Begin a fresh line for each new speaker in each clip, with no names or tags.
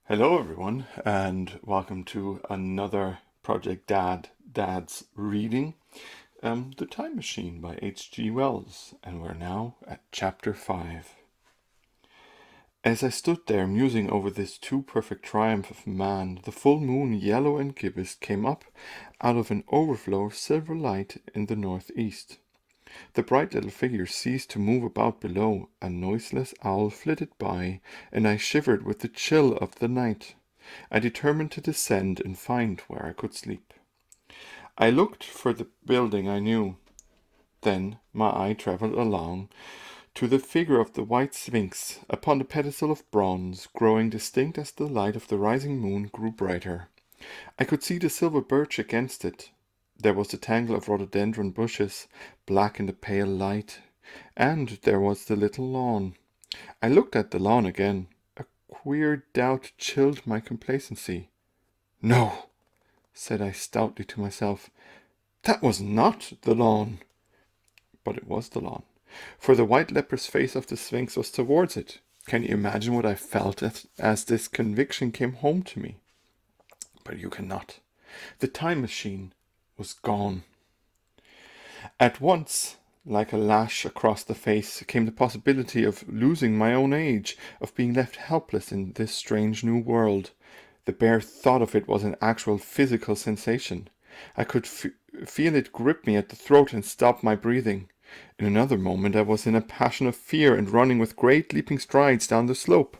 Hello, everyone, and welcome to another Project Dad's reading, The Time Machine by H.G. Wells, and we're now at Chapter 5. As I stood there musing over this too perfect triumph of man, the full moon, yellow and gibbous, came up out of an overflow of silver light in the northeast. The bright little figure ceased to move about below, a noiseless owl flitted by, and I shivered with the chill of the night. I determined to descend and find where I could sleep. I looked for the building I knew. Then my eye travelled along to the figure of the white sphinx upon the pedestal of bronze, growing distinct as the light of the rising moon grew brighter. I could see the silver birch against it. There was the tangle of rhododendron bushes, black in the pale light, and there was the little lawn. I looked at the lawn again. A queer doubt chilled my complacency. "No," said I stoutly to myself, "that was not the lawn." But it was the lawn, for the white leprous face of the sphinx was towards it. Can you imagine what I felt as this conviction came home to me? But you cannot. The time machine was gone. At once, like a lash across the face, came the possibility of losing my own age, of being left helpless in this strange new world. The bare thought of it was an actual physical sensation. I could feel it grip me at the throat and stop my breathing. In another moment I was in a passion of fear and running with great leaping strides down the slope.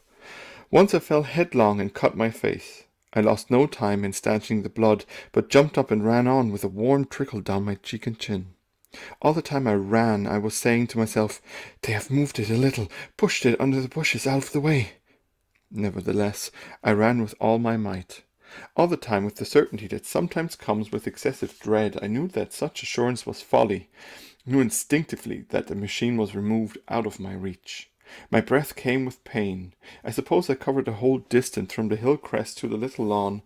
Once I fell headlong and cut my face. I lost no time in stanching the blood, but jumped up and ran on with a warm trickle down my cheek and chin. All the time I ran, I was saying to myself, "They have moved it a little, pushed it under the bushes out of the way." Nevertheless, I ran with all my might. All the time, with the certainty that sometimes comes with excessive dread, I knew that such assurance was folly, knew instinctively that the machine was removed out of my reach. My breath came with pain. I suppose I covered the whole distance from the hill crest to the little lawn,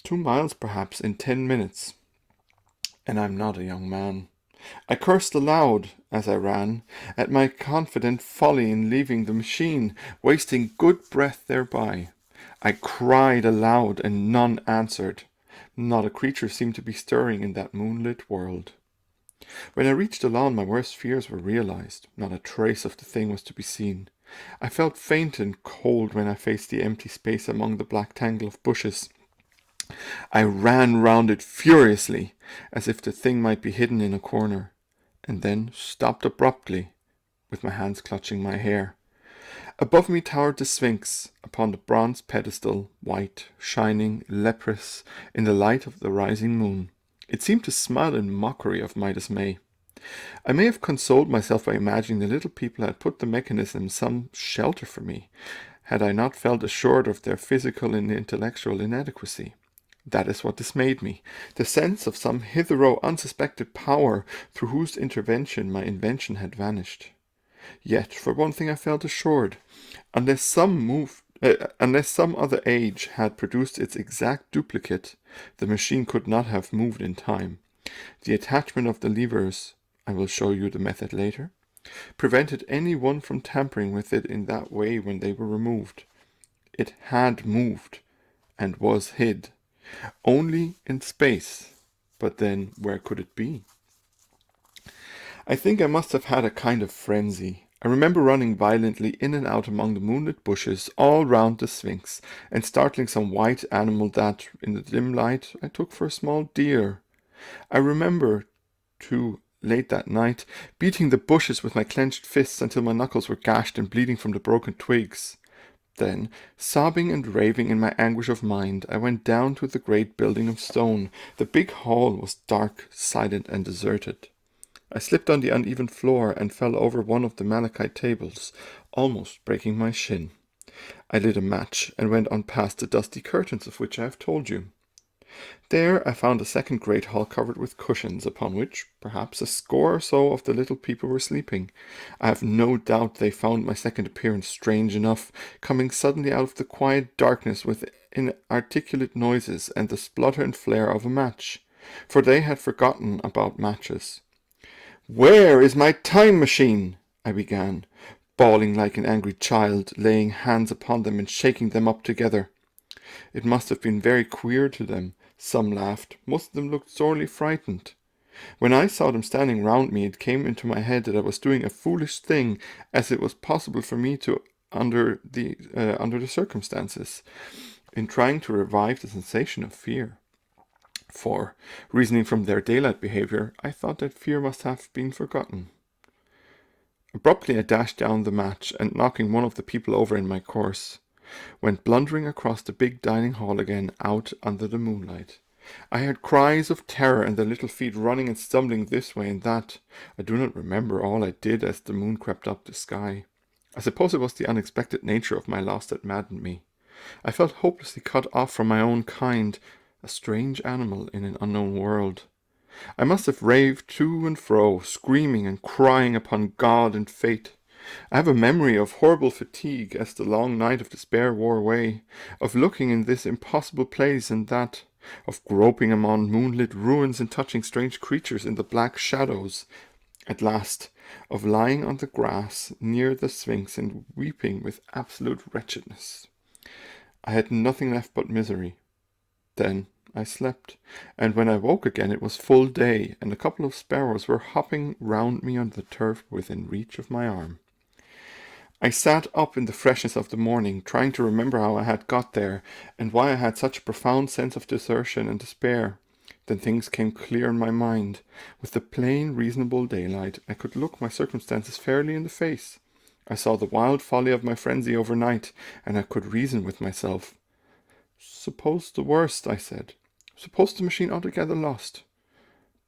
2 miles perhaps, in 10 minutes. And I'm not a young man. I cursed aloud as I ran, at my confident folly in leaving the machine, wasting good breath thereby. I cried aloud, and none answered. Not a creature seemed to be stirring in that moonlit world. When I reached the lawn, my worst fears were realized. Not a trace of the thing was to be seen. I felt faint and cold when I faced the empty space among the black tangle of bushes. I ran round it furiously, as if the thing might be hidden in a corner, and then stopped abruptly, with my hands clutching my hair. Above me towered the sphinx, upon the bronze pedestal, white, shining, leprous, in the light of the rising moon. It seemed to smile in mockery of my dismay. I may have consoled myself by imagining the little people had put the mechanism in some shelter for me, had I not felt assured of their physical and intellectual inadequacy. That is what dismayed me, the sense of some hitherto unsuspected power through whose intervention my invention had vanished. Yet, for one thing I felt assured, unless some other age had produced its exact duplicate, the machine could not have moved in time. The attachment of the levers, I will show you the method later, prevented any one from tampering with it in that way when they were removed. It had moved, and was hid. Only in space. But then, where could it be? I think I must have had a kind of frenzy. I remember running violently in and out among the moonlit bushes all round the sphinx, and startling some white animal that, in the dim light, I took for a small deer. I remember, too, late that night, beating the bushes with my clenched fists until my knuckles were gashed and bleeding from the broken twigs. Then, sobbing and raving in my anguish of mind, I went down to the great building of stone. The big hall was dark, silent, and deserted. I slipped on the uneven floor and fell over one of the malachite tables, almost breaking my shin. I lit a match and went on past the dusty curtains of which I have told you. There I found a second great hall covered with cushions, upon which, perhaps, a score or so of the little people were sleeping. I have no doubt they found my second appearance strange enough, coming suddenly out of the quiet darkness with inarticulate noises and the splutter and flare of a match, for they had forgotten about matches. "Where is my time machine?" I began, bawling like an angry child, laying hands upon them and shaking them up together. It must have been very queer to them. Some laughed. Most of them looked sorely frightened. When I saw them standing round me, it came into my head that I was doing a foolish thing, as it was possible for me to under the circumstances, in trying to revive the sensation of fear. For, reasoning from their daylight behavior, I thought that fear must have been forgotten. Abruptly I dashed down the match, and knocking one of the people over in my course, went blundering across the big dining hall again, out under the moonlight. I heard cries of terror and the little feet running and stumbling this way and that. I do not remember all I did as the moon crept up the sky. I suppose it was the unexpected nature of my loss that maddened me. I felt hopelessly cut off from my own kind, a strange animal in an unknown world. I must have raved to and fro, screaming and crying upon God and fate. I have a memory of horrible fatigue as the long night of despair wore away, of looking in this impossible place and that, of groping among moonlit ruins and touching strange creatures in the black shadows. At last, of lying on the grass near the Sphinx and weeping with absolute wretchedness. I had nothing left but misery. Then I slept, and when I woke again it was full day, and a couple of sparrows were hopping round me on the turf within reach of my arm. I sat up in the freshness of the morning, trying to remember how I had got there, and why I had such a profound sense of desertion and despair. Then things came clear in my mind. With the plain, reasonable daylight, I could look my circumstances fairly in the face. I saw the wild folly of my frenzy overnight, and I could reason with myself. Suppose the worst, I said. Suppose the machine altogether lost.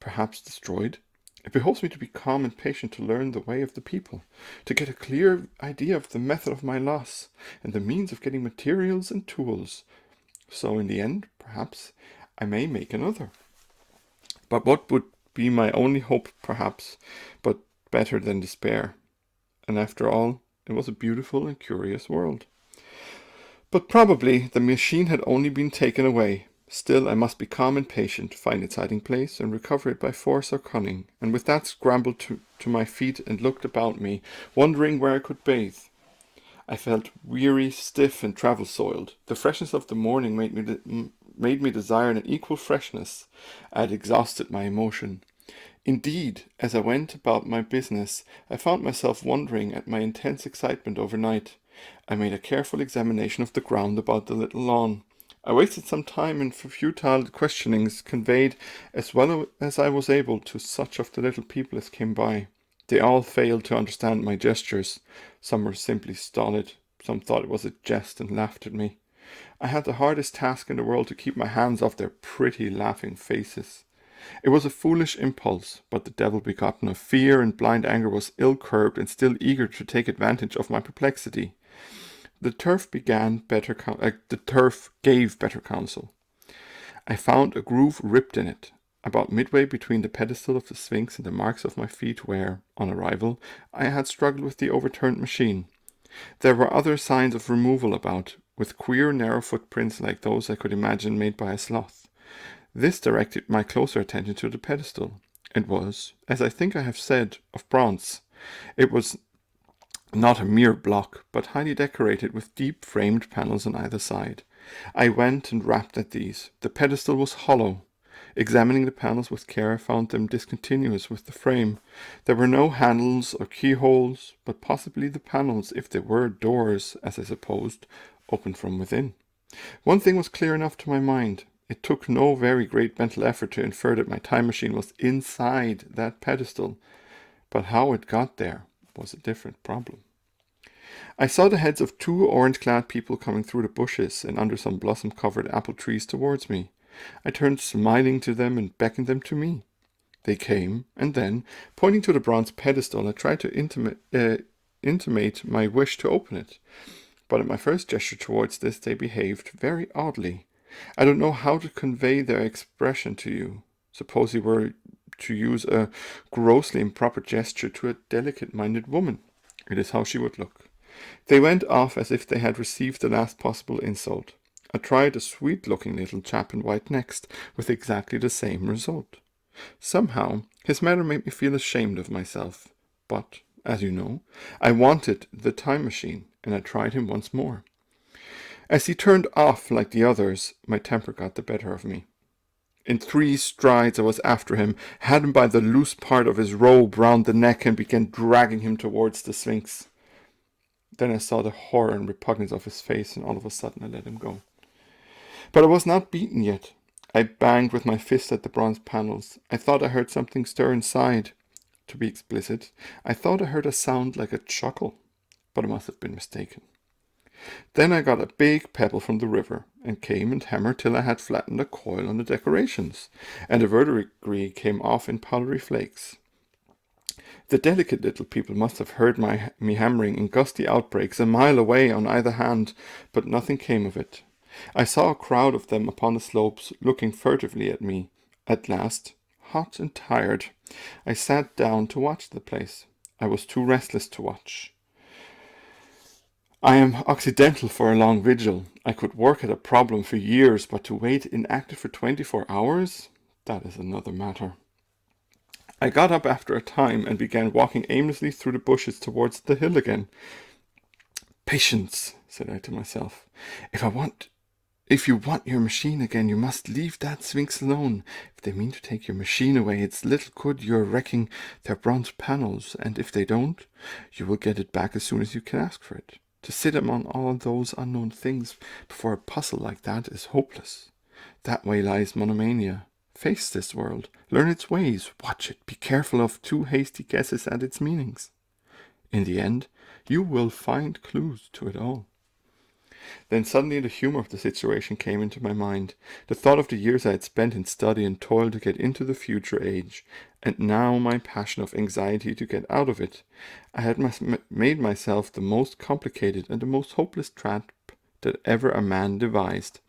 Perhaps destroyed. It behoves me to be calm and patient, to learn the way of the people, to get a clear idea of the method of my loss, and the means of getting materials and tools. So in the end, perhaps, I may make another. But what would be my only hope, perhaps, but better than despair? And after all, it was a beautiful and curious world. But probably the machine had only been taken away. Still, I must be calm and patient, find its hiding place, and recover it by force or cunning. And with that scrambled to my feet and looked about me, wondering where I could bathe. I felt weary, stiff, and travel-soiled. The freshness of the morning made me desire an equal freshness. I had exhausted my emotion. Indeed, as I went about my business, I found myself wondering at my intense excitement overnight. I made a careful examination of the ground about the little lawn. I wasted some time in futile questionings, conveyed as well as I was able to such of the little people as came by. They all failed to understand my gestures. Some were simply stolid. Some thought it was a jest and laughed at me. I had the hardest task in the world to keep my hands off their pretty, laughing faces. It was a foolish impulse, but the devil begotten of fear and blind anger was ill-curbed and still eager to take advantage of my perplexity. The turf gave better counsel. I found a groove ripped in it, about midway between the pedestal of the Sphinx and the marks of my feet where, on arrival, I had struggled with the overturned machine. There were other signs of removal about, with queer narrow footprints like those I could imagine made by a sloth. This directed my closer attention to the pedestal. It was, as I think I have said, of bronze. It was not a mere block, but highly decorated with deep framed panels on either side. I went and rapped at these. The pedestal was hollow. Examining the panels with care, I found them discontinuous with the frame. There were no handles or keyholes, but possibly the panels, if they were doors, as I supposed, opened from within. One thing was clear enough to my mind. It took no very great mental effort to infer that my time machine was inside that pedestal, but how it got there was a different problem. I saw the heads of 2 orange-clad people coming through the bushes and under some blossom-covered apple trees towards me. I turned smiling to them and beckoned them to me. They came, and then, pointing to the bronze pedestal, I tried to intimate my wish to open it. But at my first gesture towards this, they behaved very oddly. I don't know how to convey their expression to you. Suppose you were to use a grossly improper gesture to a delicate-minded woman. It is how she would look. They went off as if they had received the last possible insult. I tried a sweet-looking little chap in white next, with exactly the same result. Somehow, his manner made me feel ashamed of myself. But, as you know, I wanted the time machine, and I tried him once more. As he turned off like the others, my temper got the better of me. In 3 strides I was after him, had him by the loose part of his robe round the neck, and began dragging him towards the Sphinx. Then I saw the horror and repugnance of his face, and all of a sudden I let him go. But I was not beaten yet. I banged with my fist at the bronze panels. I thought I heard something stir inside. To be explicit, I thought I heard a sound like a chuckle, but I must have been mistaken. Then I got a big pebble from the river, and came and hammered till I had flattened a coil on the decorations, and the verdigris came off in powdery flakes. The delicate little people must have heard me hammering in gusty outbreaks a mile away on either hand, but nothing came of it. I saw a crowd of them upon the slopes, looking furtively at me. At last, hot and tired, I sat down to watch the place. I was too restless to watch. I am occidental for a long vigil. I could work at a problem for years, but to wait inactive for 24 hours? That is another matter. I got up after a time and began walking aimlessly through the bushes towards the hill again. Patience, said I to myself. If you want your machine again, you must leave that Sphinx alone. If they mean to take your machine away, it's little good you're wrecking their bronze panels, and if they don't, you will get it back as soon as you can ask for it. To sit among all those unknown things before a puzzle like that is hopeless. That way lies monomania. Face this world, learn its ways, watch it, be careful of too hasty guesses at its meanings. In the end, you will find clues to it all. Then suddenly the humor of the situation came into my mind, the thought of the years I had spent in study and toil to get into the future age, and now my passion of anxiety to get out of it. I had made myself the most complicated and the most hopeless trap that ever a man devised.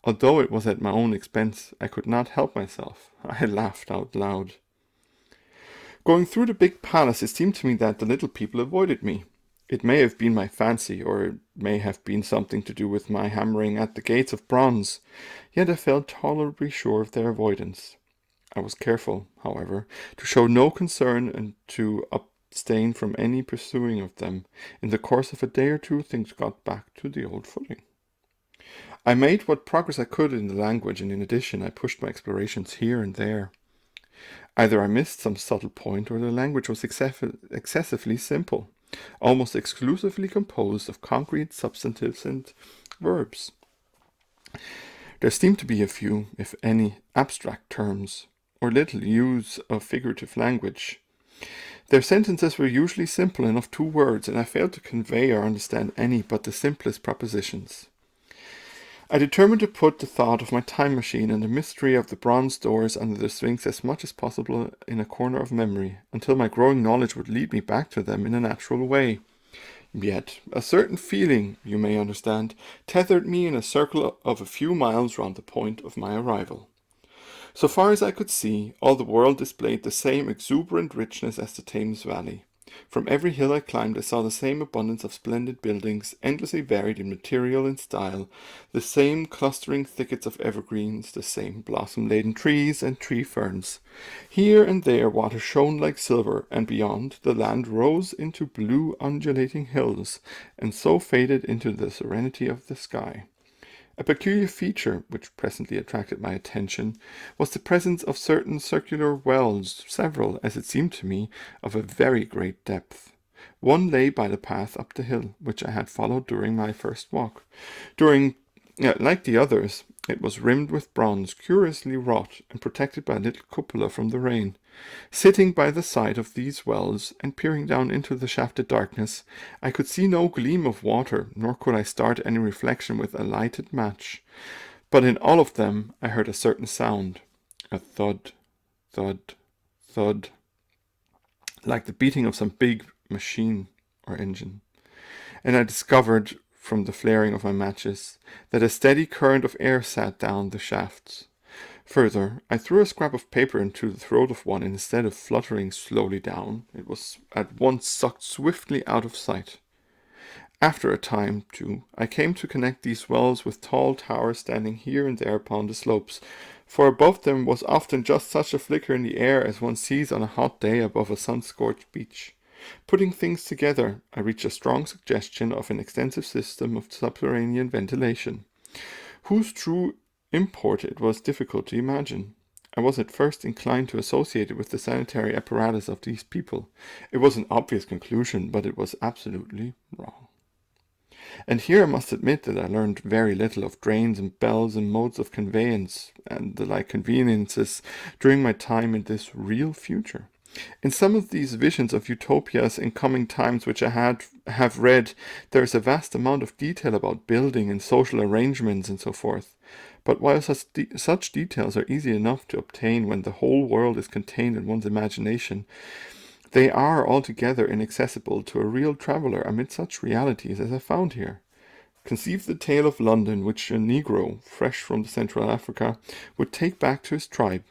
Although it was at my own expense, I could not help myself. I laughed out loud. Going through the big palace, it seemed to me that the little people avoided me. It may have been my fancy, or it may have been something to do with my hammering at the gates of bronze, yet I felt tolerably sure of their avoidance. I was careful, however, to show no concern and to abstain from any pursuing of them. In the course of a day or two, things got back to the old footing. I made what progress I could in the language, and in addition I pushed my explorations here and there. Either I missed some subtle point, or the language was excessively simple, almost exclusively composed of concrete substantives and verbs. There seemed to be a few, if any, abstract terms, or little use of figurative language. Their sentences were usually simple and of 2 words, and I failed to convey or understand any but the simplest propositions. I determined to put the thought of my time machine and the mystery of the bronze doors under the Sphinx as much as possible in a corner of memory, until my growing knowledge would lead me back to them in a natural way. Yet, a certain feeling, you may understand, tethered me in a circle of a few miles round the point of my arrival. So far as I could see, all the world displayed the same exuberant richness as the Thames Valley. From every hill I climbed I saw the same abundance of splendid buildings, endlessly varied in material and style, the same clustering thickets of evergreens, the same blossom-laden trees and tree ferns. Here and there water shone like silver, and beyond, the land rose into blue undulating hills, and so faded into the serenity of the sky. A peculiar feature, which presently attracted my attention, was the presence of certain circular wells, several, as it seemed to me, of a very great depth. One lay by the path up the hill, which I had followed during my first walk. Like the others, it was rimmed with bronze, curiously wrought, and protected by a little cupola from the rain. Sitting by the side of these wells, and peering down into the shafted darkness, I could see no gleam of water, nor could I start any reflection with a lighted match. But in all of them I heard a certain sound, a thud, thud, thud, like the beating of some big machine or engine. And I discovered, from the flaring of my matches, that a steady current of air sat down the shafts. Further, I threw a scrap of paper into the throat of one, and instead of fluttering slowly down, it was at once sucked swiftly out of sight. After a time, too, I came to connect these wells with tall towers standing here and there upon the slopes, for above them was often just such a flicker in the air as one sees on a hot day above a sun-scorched beach. Putting things together, I reached a strong suggestion of an extensive system of subterranean ventilation, whose true import it was difficult to imagine. I was at first inclined to associate it with the sanitary apparatus of these people. It was an obvious conclusion, but it was absolutely wrong. And here I must admit that I learned very little of drains and bells and modes of conveyance and the like conveniences during my time in this real future. In some of these visions of utopias in coming times which I have read, there is a vast amount of detail about building and social arrangements and so forth. But while such details are easy enough to obtain when the whole world is contained in one's imagination, they are altogether inaccessible to a real traveller amid such realities as I found here. Conceive the tale of London which a Negro, fresh from Central Africa, would take back to his tribe.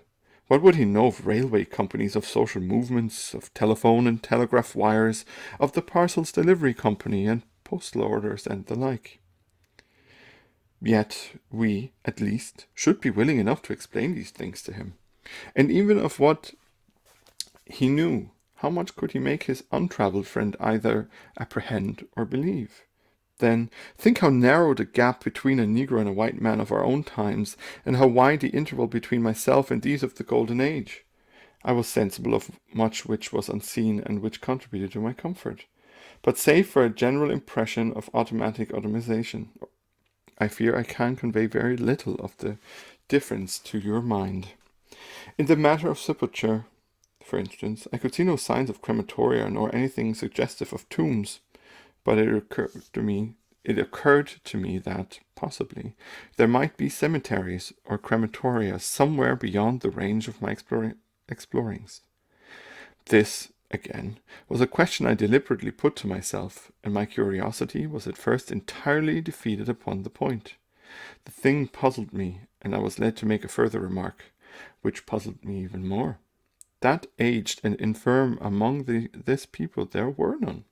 What would he know of railway companies, of social movements, of telephone and telegraph wires, of the parcels delivery company and postal orders and the like? Yet we, at least, should be willing enough to explain these things to him. And even of what he knew, how much could he make his untravelled friend either apprehend or believe? Then think how narrow the gap between a Negro and a white man of our own times, and how wide the interval between myself and these of the Golden Age. I was sensible of much which was unseen and which contributed to my comfort. But save for a general impression of automatic automation, I fear I can convey very little of the difference to your mind. In the matter of sepulture, for instance, I could see no signs of crematoria nor anything suggestive of tombs, but it occurred to me that, possibly, there might be cemeteries or crematoria somewhere beyond the range of my explorings. This, again, was a question I deliberately put to myself, and my curiosity was at first entirely defeated upon the point. The thing puzzled me, and I was led to make a further remark, which puzzled me even more. That aged and infirm among this people there were none.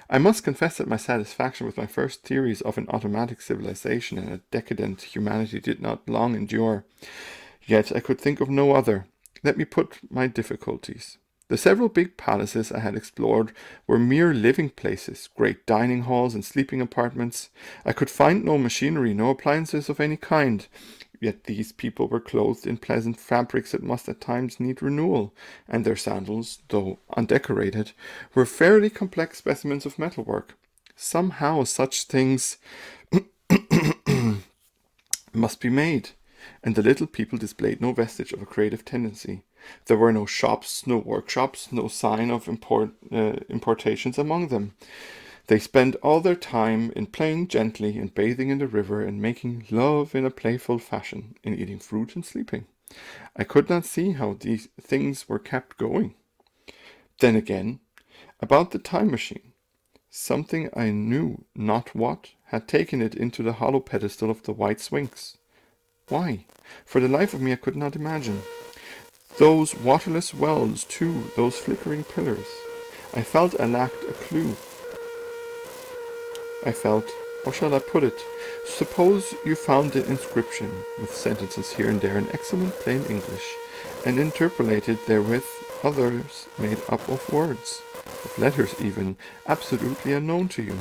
I must confess that my satisfaction with my first theories of an automatic civilization and a decadent humanity did not long endure. Yet I could think of no other. Let me put my difficulties. The several big palaces I had explored were mere living places, great dining halls and sleeping apartments. I could find no machinery, no appliances of any kind. Yet these people were clothed in pleasant fabrics that must at times need renewal, and their sandals, though undecorated, were fairly complex specimens of metalwork. Somehow such things must be made, and the little people displayed no vestige of a creative tendency. There were no shops, no workshops, no sign of importations among them. They spent all their time in playing gently and bathing in the river and making love in a playful fashion, in eating fruit and sleeping. I could not see how these things were kept going. Then again, about the time machine. Something I knew not what had taken it into the hollow pedestal of the White Sphinx. Why? For the life of me I could not imagine. Those waterless wells, too, those flickering pillars. I felt I lacked a clue. I felt, how shall I put it? Suppose you found the inscription, with sentences here and there in excellent plain English, and interpolated therewith others made up of words, of letters even, absolutely unknown to you.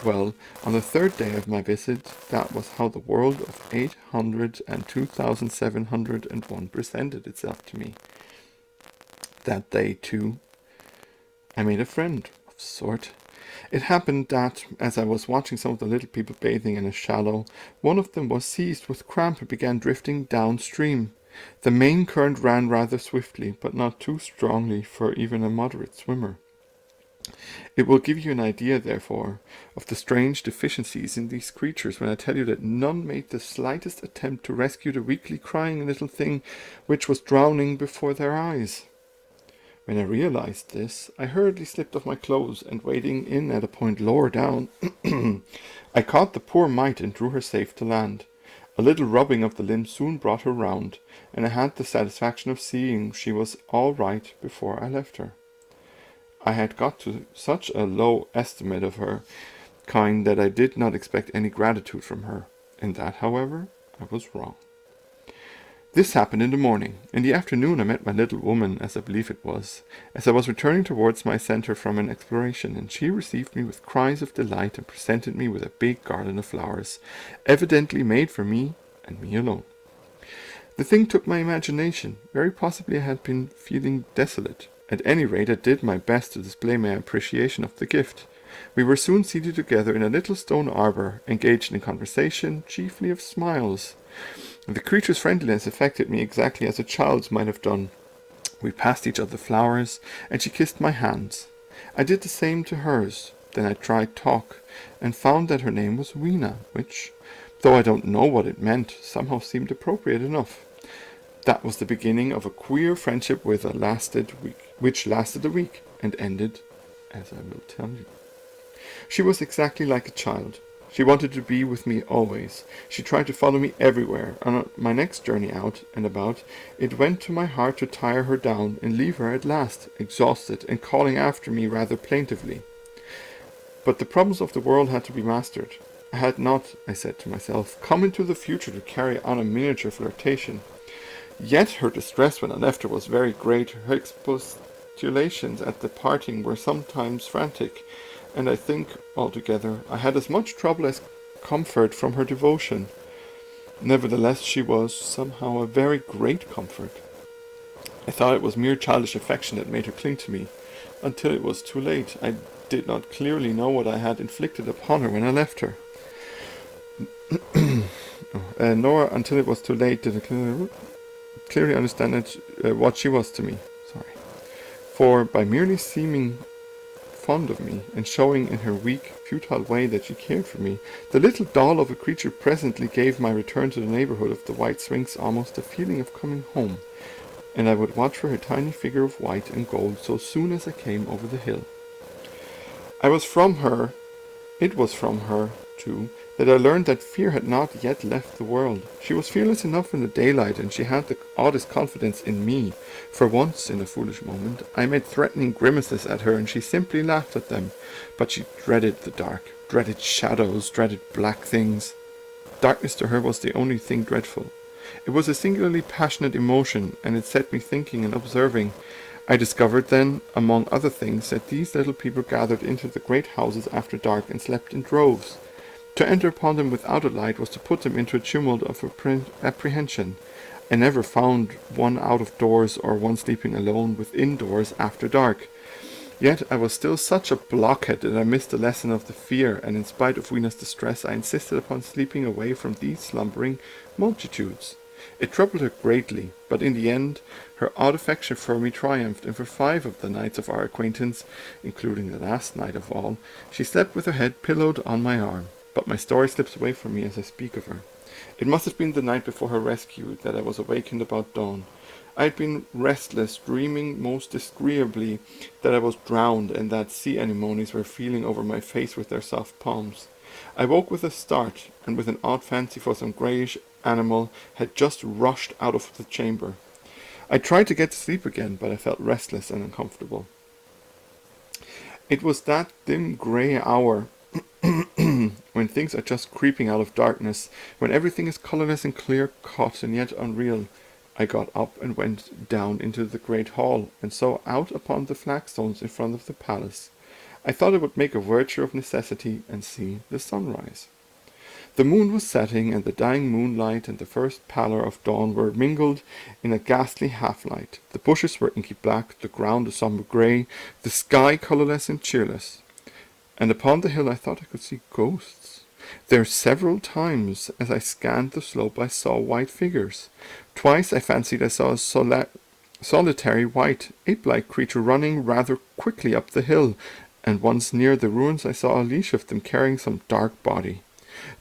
Well, on the third day of my visit, that was how the world of 802,701 presented itself to me. That day, too, I made a friend, of sort. It happened that, as I was watching some of the little people bathing in a shallow, one of them was seized with cramp and began drifting downstream. The main current ran rather swiftly, but not too strongly for even a moderate swimmer. It will give you an idea, therefore, of the strange deficiencies in these creatures when I tell you that none made the slightest attempt to rescue the weakly crying little thing which was drowning before their eyes. When I realized this, I hurriedly slipped off my clothes, and wading in at a point lower down, I caught the poor mite and drew her safe to land. A little rubbing of the limbs soon brought her round, and I had the satisfaction of seeing she was all right before I left her. I had got to such a low estimate of her kind that I did not expect any gratitude from her. In that, however, I was wrong. This happened in the morning. In the afternoon I met my little woman, as I believe it was, as I was returning towards my centre from an exploration, and she received me with cries of delight and presented me with a big garland of flowers, evidently made for me and me alone. The thing took my imagination. Very possibly I had been feeling desolate. At any rate, I did my best to display my appreciation of the gift. We were soon seated together in a little stone arbour, engaged in conversation, chiefly of smiles. The creature's friendliness affected me exactly as a child's might have done. We passed each other flowers, and she kissed my hands. I did the same to hers. Then I tried talk, and found that her name was Weena, which, though I don't know what it meant, somehow seemed appropriate enough. That was the beginning of a queer friendship which lasted a week, and ended, as I will tell you. She was exactly like a child. She wanted to be with me always. She tried to follow me everywhere. On my next journey out and about, it went to my heart to tire her down and leave her at last, exhausted, and calling after me rather plaintively. But the problems of the world had to be mastered. I had not, I said to myself, come into the future to carry on a miniature flirtation. Yet her distress when I left her was very great. Her expostulations at the parting were sometimes frantic, and I think, altogether, I had as much trouble as comfort from her devotion. Nevertheless, she was, somehow, a very great comfort. I thought it was mere childish affection that made her cling to me, until it was too late. I did not clearly know what I had inflicted upon her when I left her. Nor until it was too late did I clearly understand what she was to me. For by merely seeming fond of me, and showing in her weak, futile way that she cared for me, the little doll of a creature presently gave my return to the neighbourhood of the white sphinx almost a feeling of coming home, and I would watch for her tiny figure of white and gold so soon as I came over the hill. It was from her, too, that I learned that fear had not yet left the world. She was fearless enough in the daylight, and she had the oddest confidence in me. For once, in a foolish moment, I made threatening grimaces at her, and she simply laughed at them. But she dreaded the dark, dreaded shadows, dreaded black things. Darkness to her was the only thing dreadful. It was a singularly passionate emotion, and it set me thinking and observing. I discovered then, among other things, that these little people gathered into the great houses after dark and slept in droves. To enter upon them without a light was to put them into a tumult of apprehension. I never found one out of doors or one sleeping alone within doors after dark. Yet I was still such a blockhead that I missed the lesson of the fear, and in spite of Weena's distress I insisted upon sleeping away from these slumbering multitudes. It troubled her greatly, but in the end her odd affection for me triumphed, and for 5 of the nights of our acquaintance, including the last night of all, she slept with her head pillowed on my arm. But my story slips away from me as I speak of her. It must have been the night before her rescue that I was awakened about dawn. I had been restless, dreaming most disagreeably that I was drowned, and that sea anemones were feeling over my face with their soft palms. I woke with a start, and with an odd fancy for some greyish animal had just rushed out of the chamber. I tried to get to sleep again, but I felt restless and uncomfortable. It was that dim grey hour when things are just creeping out of darkness, when everything is colourless and clear-cut and yet unreal. I got up and went down into the great hall, and so out upon the flagstones in front of the palace. I thought I would make a virtue of necessity and see the sunrise. The moon was setting, and the dying moonlight and the first pallor of dawn were mingled in a ghastly half-light. The bushes were inky black, the ground a sombre grey, the sky colourless and cheerless. And upon the hill I thought I could see ghosts. There several times, as I scanned the slope, I saw white figures. Twice I fancied I saw a solitary white, ape-like creature running rather quickly up the hill, and once near the ruins I saw a leash of them carrying some dark body.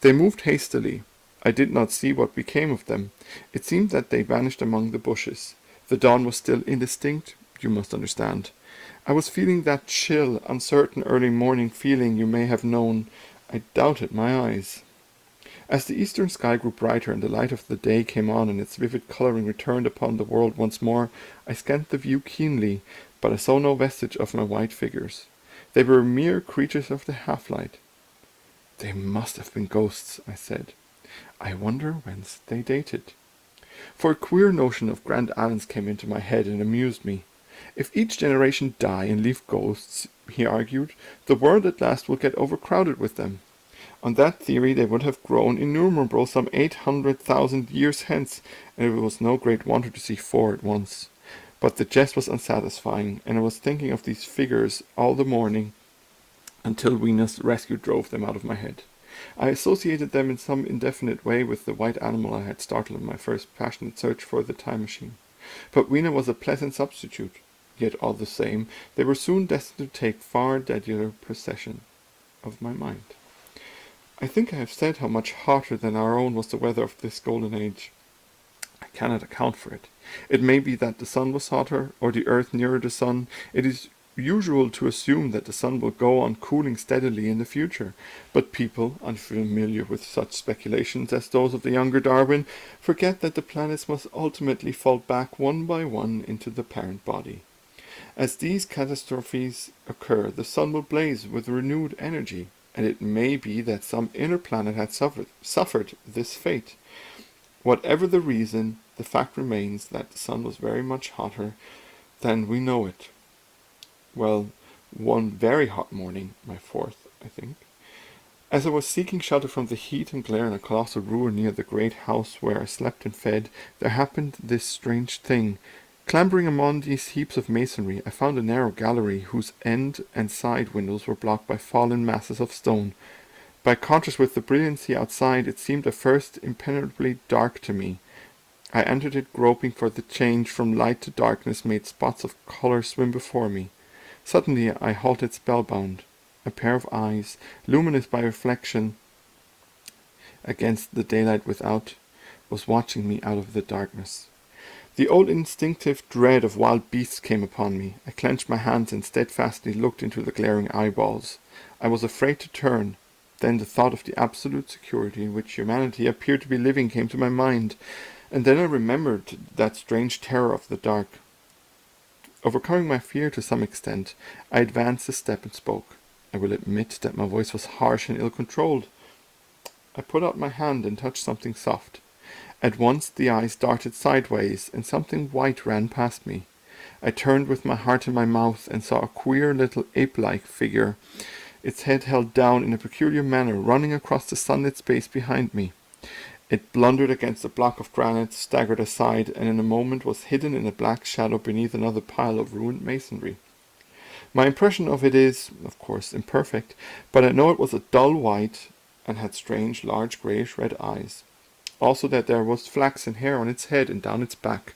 They moved hastily. I did not see what became of them. It seemed that they vanished among the bushes. The dawn was still indistinct, you must understand. I was feeling that chill, uncertain early morning feeling you may have known. I doubted my eyes. As the eastern sky grew brighter and the light of the day came on and its vivid colouring returned upon the world once more, I scanned the view keenly, but I saw no vestige of my white figures. They were mere creatures of the half-light. They must have been ghosts, I said. I wonder whence they dated. For a queer notion of Grand Allen's came into my head and amused me. If each generation die and leave ghosts, he argued, the world at last will get overcrowded with them. On that theory they would have grown innumerable some 800,000 years hence, and it was no great wonder to see 4 at once. But the jest was unsatisfying, and I was thinking of these figures all the morning until Weena's rescue drove them out of my head. I associated them in some indefinite way with the white animal I had startled in my first passionate search for the time machine. But Weena was a pleasant substitute, yet all the same they were soon destined to take far deader possession of my mind. I think I have said how much hotter than our own was the weather of this golden age. I cannot account for it. It may be that the sun was hotter, or the earth nearer the sun. It is usual to assume that the sun will go on cooling steadily in the future, but people, unfamiliar with such speculations as those of the younger Darwin, forget that the planets must ultimately fall back one by one into the parent body. As these catastrophes occur, the sun will blaze with renewed energy, and it may be that some inner planet had suffered this fate. Whatever the reason, the fact remains that the sun was very much hotter than we know it. Well, one very hot morning, my 4th, I think, as I was seeking shelter from the heat and glare in a colossal ruin near the great house where I slept and fed, there happened this strange thing. Clambering among these heaps of masonry, I found a narrow gallery whose end and side windows were blocked by fallen masses of stone. By contrast with the brilliancy outside, it seemed at first impenetrably dark to me. I entered it groping, for the change from light to darkness made spots of colour swim before me. Suddenly I halted spellbound. A pair of eyes, luminous by reflection against the daylight without, was watching me out of the darkness. The old instinctive dread of wild beasts came upon me. I clenched my hands and steadfastly looked into the glaring eyeballs. I was afraid to turn. Then the thought of the absolute security in which humanity appeared to be living came to my mind, and then I remembered that strange terror of the dark. Overcoming my fear to some extent, I advanced a step and spoke. I will admit that my voice was harsh and ill-controlled. I put out my hand and touched something soft. At once the eyes darted sideways, and something white ran past me. I turned with my heart in my mouth and saw a queer little ape-like figure, its head held down in a peculiar manner, running across the sunlit space behind me. It blundered against a block of granite, staggered aside, and in a moment was hidden in a black shadow beneath another pile of ruined masonry. My impression of it is, of course, imperfect, but I know it was a dull white and had strange, large, greyish-red eyes. Also that there was flaxen hair on its head and down its back.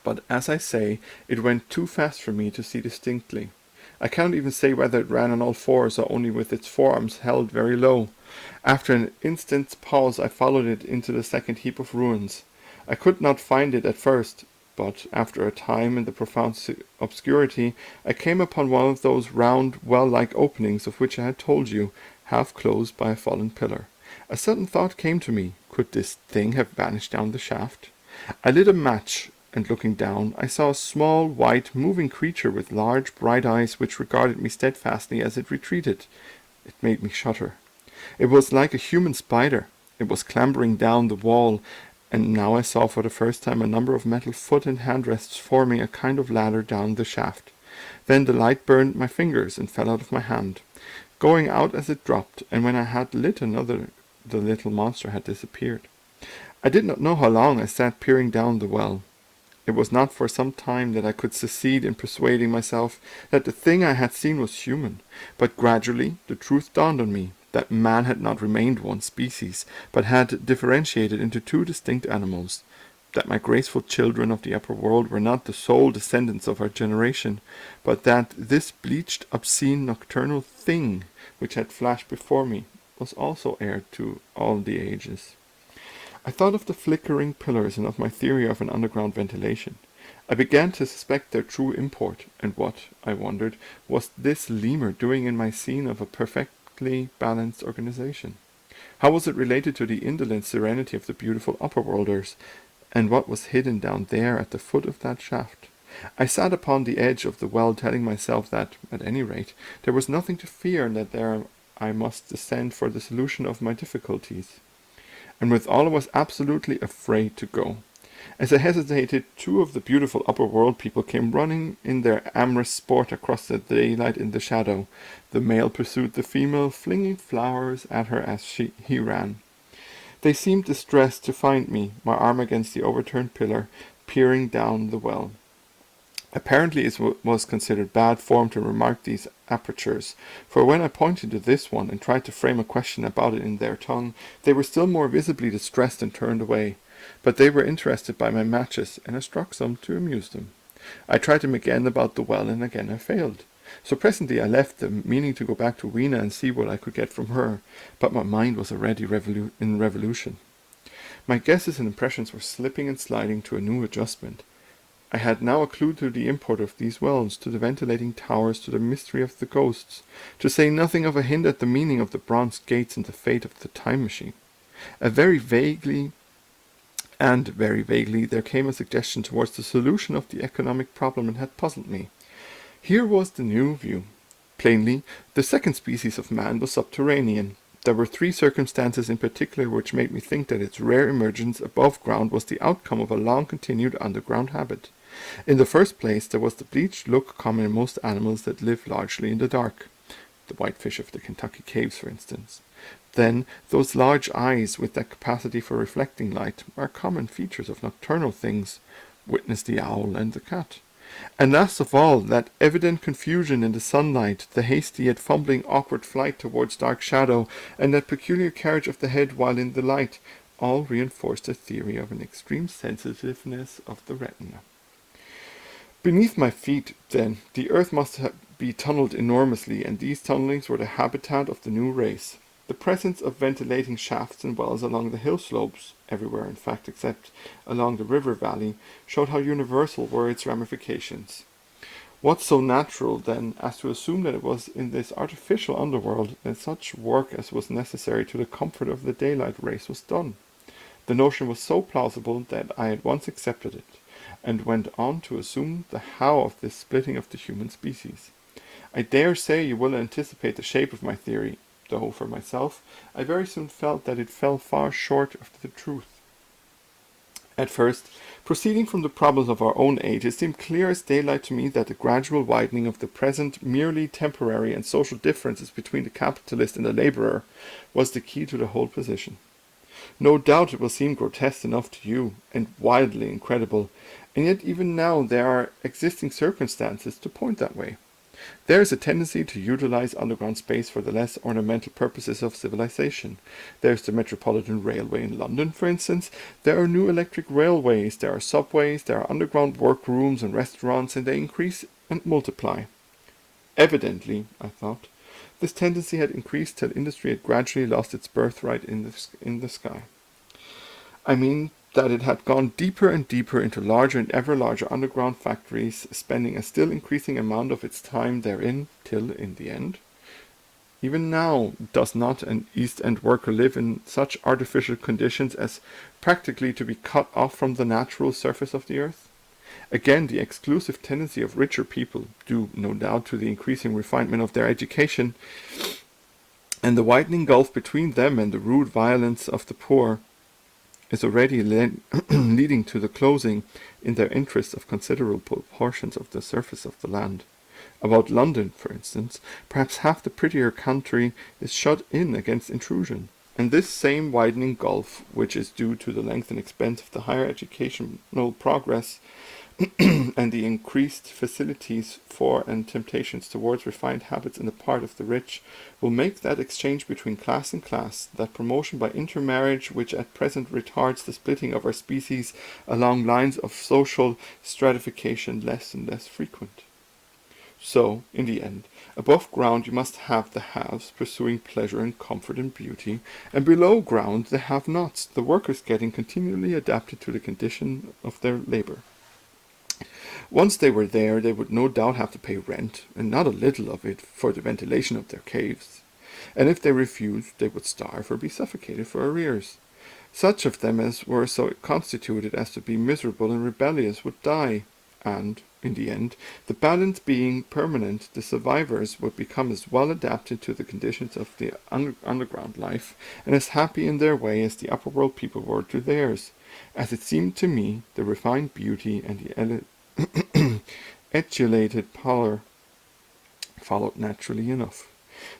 But as I say, it went too fast for me to see distinctly. I cannot even say whether it ran on all fours or only with its forearms held very low. After an instant's pause I followed it into the second heap of ruins. I could not find it at first, but after a time in the profound obscurity I came upon one of those round, well-like openings of which I had told you, half closed by a fallen pillar. A sudden thought came to me. Could this thing have vanished down the shaft? I lit a match, and looking down, I saw a small, white, moving creature with large, bright eyes which regarded me steadfastly as it retreated. It made me shudder. It was like a human spider. It was clambering down the wall, and now I saw for the first time a number of metal foot and hand rests forming a kind of ladder down the shaft. Then the light burned my fingers and fell out of my hand, going out as it dropped, and when I had lit another, the little monster had disappeared. I did not know how long I sat peering down the well. It was not for some time that I could succeed in persuading myself that the thing I had seen was human, but gradually the truth dawned on me, that man had not remained one species, but had differentiated into 2 distinct animals, that my graceful children of the upper world were not the sole descendants of our generation, but that this bleached, obscene, nocturnal thing, which had flashed before me, was also heir to all the ages. I thought of the flickering pillars and of my theory of an underground ventilation. I began to suspect their true import, and what, I wondered, was this lemur doing in my scene of a perfectly balanced organization? How was it related to the indolent serenity of the beautiful upperworlders, and what was hidden down there at the foot of that shaft? I sat upon the edge of the well, telling myself that, at any rate, there was nothing to fear, and that there I must descend for the solution of my difficulties. and with all of us absolutely afraid to go. As I hesitated, two of the beautiful upper world people came running in their amorous sport across the daylight in the shadow. The male pursued the female, flinging flowers at her as he ran. They seemed distressed to find me, my arm against the overturned pillar, peering down the well. Apparently it was considered bad form to remark these apertures, for when I pointed to this one and tried to frame a question about it in their tongue, they were still more visibly distressed and turned away. But they were interested by my matches, and I struck some to amuse them. I tried them again about the well, and again I failed. So presently I left them, meaning to go back to Weena and see what I could get from her, but my mind was already in revolution. My guesses and impressions were slipping and sliding to a new adjustment. I had now a clue to the import of these wells, to the ventilating towers, to the mystery of the ghosts, to say nothing of a hint at the meaning of the bronze gates and the fate of the time machine. Very vaguely, there came a suggestion towards the solution of the economic problem that had puzzled me. Here was the new view. Plainly, the second species of man was subterranean. There were three circumstances in particular which made me think that its rare emergence above ground was the outcome of a long-continued underground habit. In the first place, there was the bleached look common in most animals that live largely in the dark. The whitefish of the Kentucky caves, for instance. Then, those large eyes with that capacity for reflecting light are common features of nocturnal things. Witness the owl and the cat. And last of all, that evident confusion in the sunlight, the hasty yet fumbling awkward flight towards dark shadow, and that peculiar carriage of the head while in the light, all reinforced the theory of an extreme sensitiveness of the retina. Beneath my feet, then, the earth must be tunneled enormously, and these tunnelings were the habitat of the new race. The presence of ventilating shafts and wells along the hill slopes, everywhere in fact except along the river valley, showed how universal were its ramifications. What so natural, then, as to assume that it was in this artificial underworld that such work as was necessary to the comfort of the daylight race was done? The notion was so plausible that I at once accepted it, and went on to assume the how of this splitting of the human species. I dare say you will anticipate the shape of my theory, though for myself I very soon felt that it fell far short of the truth. At first, proceeding from the problems of our own age, it seemed clear as daylight to me that the gradual widening of the present merely temporary and social differences between the capitalist and the labourer was the key to the whole position. No doubt it will seem grotesque enough to you, and wildly incredible, and yet even now there are existing circumstances to point that way. There is a tendency to utilize underground space for the less ornamental purposes of civilization. There is the Metropolitan Railway in London, for instance. There are new electric railways, there are subways, there are underground workrooms and restaurants, and they increase and multiply. Evidently, I thought, this tendency had increased till industry had gradually lost its birthright in the sky. I mean that it had gone deeper and deeper into larger and ever larger underground factories, spending a still increasing amount of its time therein, till, in the end, even now does not an East End worker live in such artificial conditions as practically to be cut off from the natural surface of the earth? Again, the exclusive tendency of richer people, due no doubt to the increasing refinement of their education, and the widening gulf between them and the rude violence of the poor, is already leading to the closing, in their interests, of considerable portions of the surface of the land. About London, for instance, perhaps half the prettier country is shut in against intrusion, and this same widening gulf, which is due to the length and expense of the higher educational progress, and the increased facilities for and temptations towards refined habits on the part of the rich, will make that exchange between class and class, that promotion by intermarriage which at present retards the splitting of our species along lines of social stratification, less and less frequent. So, in the end, above ground you must have the haves, pursuing pleasure and comfort and beauty, and below ground the have-nots, the workers getting continually adapted to the condition of their labour. Once they were there, they would no doubt have to pay rent, and not a little of it, for the ventilation of their caves. And if they refused, they would starve or be suffocated for arrears. Such of them as were so constituted as to be miserable and rebellious would die, and, In the end, the balance being permanent, the survivors would become as well adapted to the conditions of the underground life and as happy in their way as the upper world people were to theirs. As it seemed to me, the refined beauty and the etulated pallor followed naturally enough.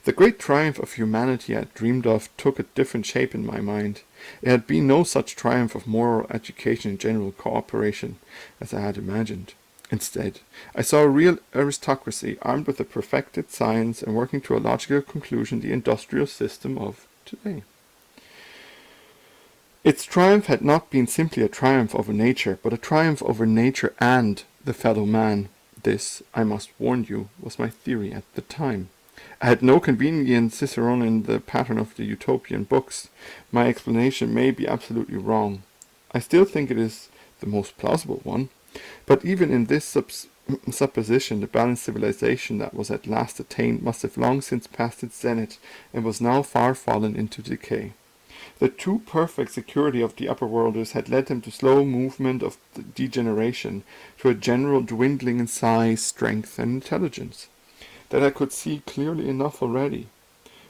The great triumph of humanity I had dreamed of took a different shape in my mind. It had been no such triumph of moral education and general cooperation as I had imagined. Instead, I saw a real aristocracy armed with a perfected science and working to a logical conclusion the industrial system of today. Its triumph had not been simply a triumph over nature, but a triumph over nature and the fellow man. This, I must warn you, was my theory at the time. I had no convenient cicerone in the pattern of the utopian books. My explanation may be absolutely wrong. I still think it is the most plausible one. But even in this supposition, the balanced civilization that was at last attained must have long since passed its zenith, and was now far fallen into decay. The too perfect security of the upper worlders had led them to slow movement of degeneration, to a general dwindling in size, strength, and intelligence. That I could see clearly enough already.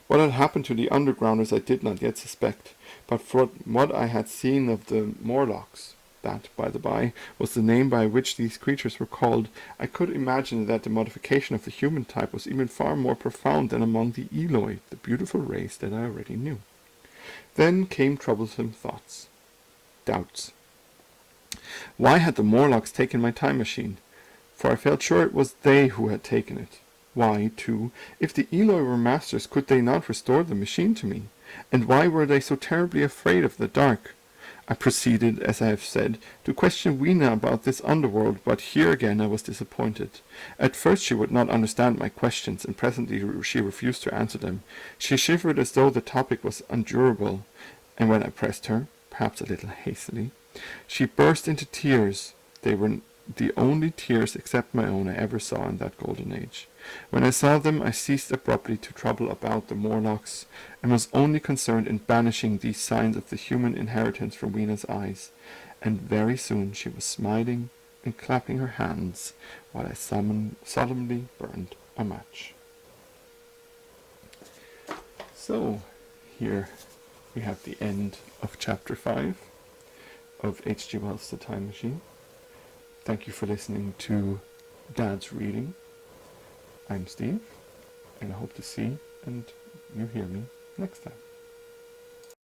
What had happened to the undergrounders I did not yet suspect, but from what I had seen of the Morlocks, that, by the by, was the name by which these creatures were called, I could imagine that the modification of the human type was even far more profound than among the Eloi, the beautiful race that I already knew. Then came troublesome thoughts, doubts. Why had the Morlocks taken my time machine? For I felt sure it was they who had taken it. Why, too, if the Eloi were masters, could they not restore the machine to me? And why were they so terribly afraid of the dark? I proceeded, as I have said, to question Weena about this underworld, but here again I was disappointed. At first she would not understand my questions, and presently she refused to answer them. She shivered as though the topic was unendurable, and when I pressed her, perhaps a little hastily, she burst into tears. They were the only tears except my own I ever saw in that golden age. When I saw them, I ceased abruptly to trouble about the Morlocks, and was only concerned in banishing these signs of the human inheritance from Weena's eyes, and very soon she was smiling and clapping her hands, while I solemnly burned a match. So, here we have the end of chapter 5 of H.G. Wells' The Time Machine. Thank you for listening to Dad's reading. I'm Steve, and I hope to see and you hear me next time.